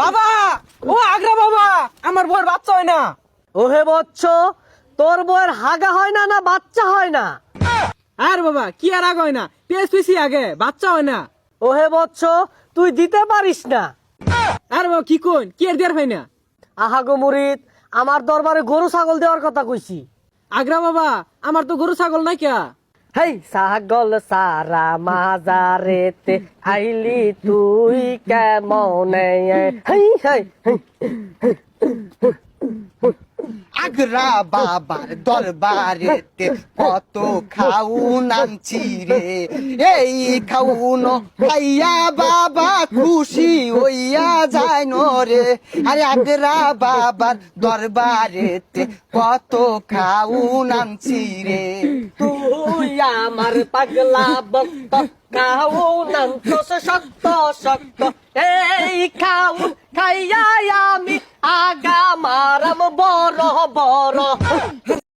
বাবা, ও আগ্রা বাবা, আমার বউয়ের বাচ্চা হয় না। ওহে বচ্চ, তোর বউয়ের হাগা হয় না না বাচ্চা হয় না? আর বাবা কি আর আগে হয় না, পিএসপিসি আগে বাচ্চা হয় না। ওহে বচ্চ, তুই দিতে পারিস না। আর বাবা কি কোন, কি আর দেয়ার হয় না। আহা গো মুরিদ, আমার দরবারে গরু ছাগল দেওয়ার কথা কইছি। আগ্রা বাবা, আমার তো গরু ছাগল নাই কে। হেই ছাগল সারা মাজারেতে আইলি তুই কেমনে? হেই হেই হেই। আগ্রা বাবার দরবারেতে কত খাউন আনছি রে, এই খাউন খাইয়া বাবা খুশি হইয়া যায় রে। আরে আগ্রা বাবার দরবারেতে কত খাউন আনছি রে। তুই আমার পাগলা ভক্ত, খাউন আনছস শক্ত শক্ত, এই খাউন খাইয়া আমি আগা মারাম বড় বড়।